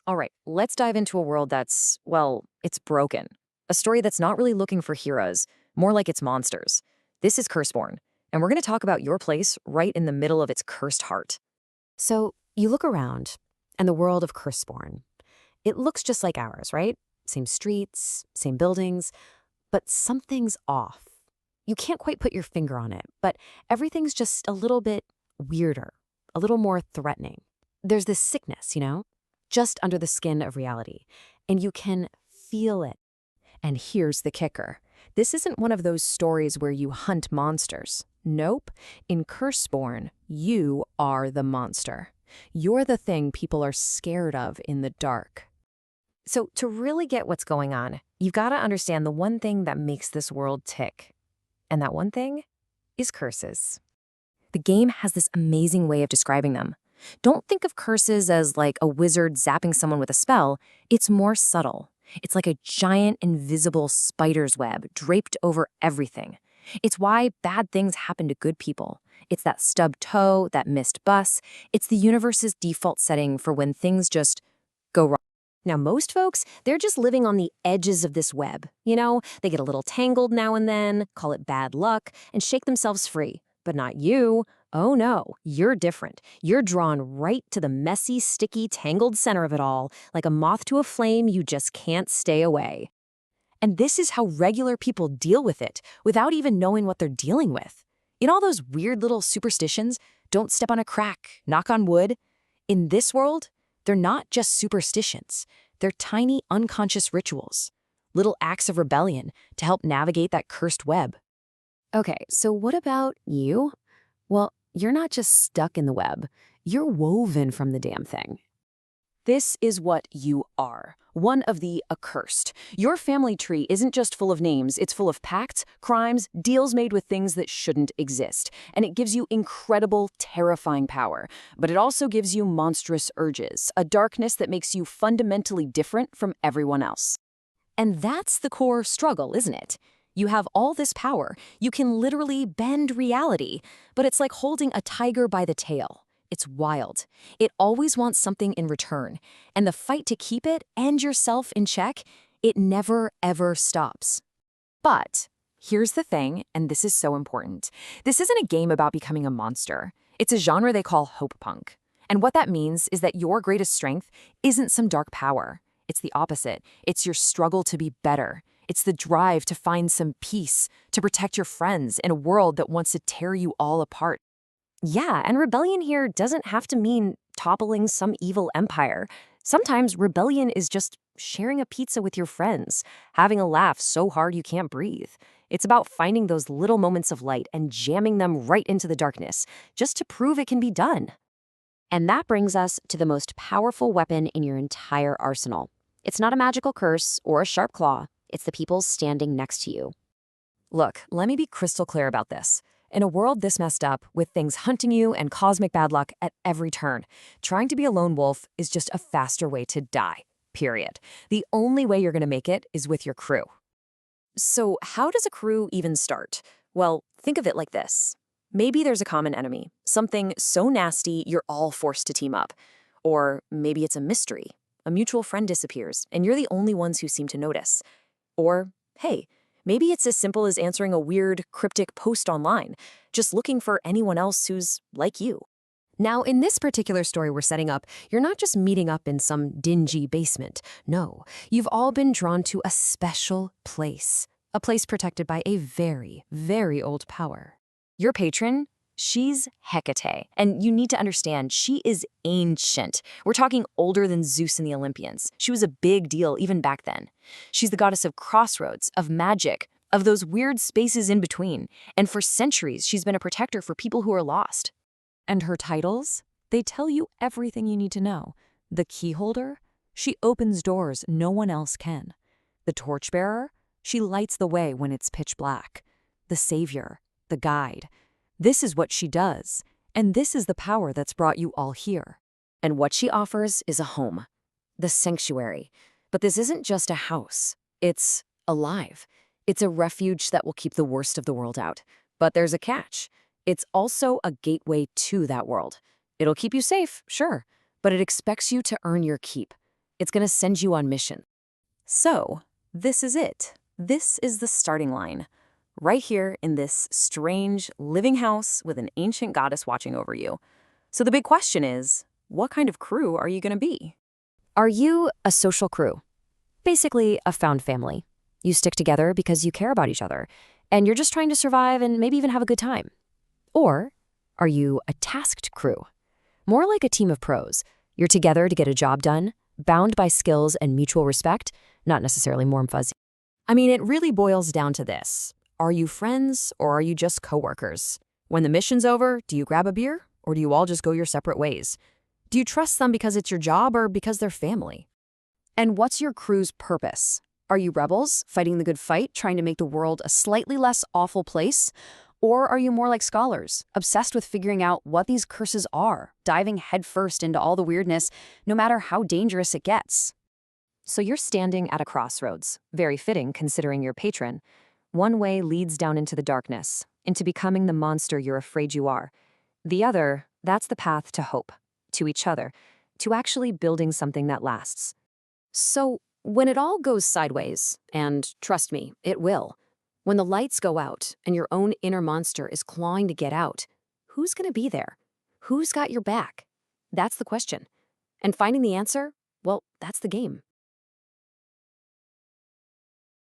All right, let's dive into a world that's, well, it's broken. A story that's not really looking for heroes, more like its monsters. This is Curseborne, and we're going to talk about your place right in the middle of its cursed heart. So you look around, and the world of Curseborne, it looks just like ours, right? Same streets, same buildings, but something's off. You can't quite put your finger on it, but everything's just a little bit weirder, a little more threatening. There's this sickness, just under the skin of reality, and you can feel it. And here's the kicker. This isn't one of those stories where you hunt monsters. Nope. In Curseborne, you are the monster. You're the thing people are scared of in the dark. So to really get what's going on, you've got to understand the one thing that makes this world tick. And that one thing is curses. The game has this amazing way of describing them. Don't think of curses as like a wizard zapping someone with a spell. It's more subtle. It's like a giant invisible spider's web draped over everything. It's why bad things happen to good people. It's that stubbed toe, that missed bus. It's the universe's default setting for when things just go wrong. Now, most folks, they're just living on the edges of this web. They get a little tangled now and then, call it bad luck, and shake themselves free. But not you. Oh no, you're different. You're drawn right to the messy, sticky, tangled center of it all, like a moth to a flame you just can't stay away. And this is how regular people deal with it, without even knowing what they're dealing with. In all those weird little superstitions, don't step on a crack, knock on wood. In this world, they're not just superstitions. They're tiny, unconscious rituals, little acts of rebellion to help navigate that cursed web. Okay, so what about you? Well, you're not just stuck in the web. You're woven from the damn thing. This is what you are, one of the accursed. Your family tree isn't just full of names, it's full of pacts, crimes, deals made with things that shouldn't exist. And it gives you incredible, terrifying power. But it also gives you monstrous urges, a darkness that makes you fundamentally different from everyone else. And that's the core struggle, isn't it? You have all this power, you can literally bend reality, but it's like holding a tiger by the tail. It's wild. It always wants something in return. And the fight to keep it and yourself in check, it never, ever stops. But here's the thing, and this is so important. This isn't a game about becoming a monster. It's a genre they call hope punk. And what that means is that your greatest strength isn't some dark power. It's the opposite. It's your struggle to be better. It's the drive to find some peace, to protect your friends in a world that wants to tear you all apart. Yeah, and rebellion here doesn't have to mean toppling some evil empire. Sometimes rebellion is just sharing a pizza with your friends, having a laugh so hard you can't breathe. It's about finding those little moments of light and jamming them right into the darkness, just to prove it can be done. And that brings us to the most powerful weapon in your entire arsenal. It's not a magical curse or a sharp claw. It's the people standing next to you. Look, let me be crystal clear about this. In a world this messed up, with things hunting you and cosmic bad luck at every turn, trying to be a lone wolf is just a faster way to die, period. The only way you're going to make it is with your crew. So how does a crew even start? Well, think of it like this. Maybe there's a common enemy, something so nasty you're all forced to team up. Or maybe it's a mystery. A mutual friend disappears, and you're the only ones who seem to notice. Or, hey, maybe it's as simple as answering a weird, cryptic post online, just looking for anyone else who's like you. Now, in this particular story we're setting up, you're not just meeting up in some dingy basement. No, you've all been drawn to a special place, a place protected by a very, very old power. Your patron? She's Hecate, and you need to understand, she is ancient. We're talking older than Zeus and the Olympians. She was a big deal even back then. She's the goddess of crossroads, of magic, of those weird spaces in between. And for centuries, she's been a protector for people who are lost. And her titles? They tell you everything you need to know. The key holder? She opens doors no one else can. The torchbearer? She lights the way when it's pitch black. The savior? The guide? This is what she does, and this is the power that's brought you all here. And what she offers is a home, the Sanctuary. But this isn't just a house. It's alive. It's a refuge that will keep the worst of the world out. But there's a catch. It's also a gateway to that world. It'll keep you safe, sure, but it expects you to earn your keep. It's going to send you on mission. So, this is it. This is the starting line. Right here in this strange, living house with an ancient goddess watching over you. So the big question is, what kind of crew are you going to be? Are you a social crew? Basically, a found family. You stick together because you care about each other, and you're just trying to survive and maybe even have a good time. Or are you a tasked crew? More like a team of pros. You're together to get a job done, bound by skills and mutual respect, not necessarily warm fuzzy. I mean, it really boils down to this. Are you friends or are you just coworkers? When the mission's over, do you grab a beer or do you all just go your separate ways? Do you trust them because it's your job or because they're family? And what's your crew's purpose? Are you rebels, fighting the good fight, trying to make the world a slightly less awful place? Or are you more like scholars, obsessed with figuring out what these curses are, diving headfirst into all the weirdness, no matter how dangerous it gets? So you're standing at a crossroads, very fitting considering your patron. One way leads down into the darkness, into becoming the monster you're afraid you are. The other, that's the path to hope, to each other, to actually building something that lasts. So when it all goes sideways, and trust me, it will, when the lights go out and your own inner monster is clawing to get out, who's going to be there? Who's got your back? That's the question. And finding the answer, well, that's the game.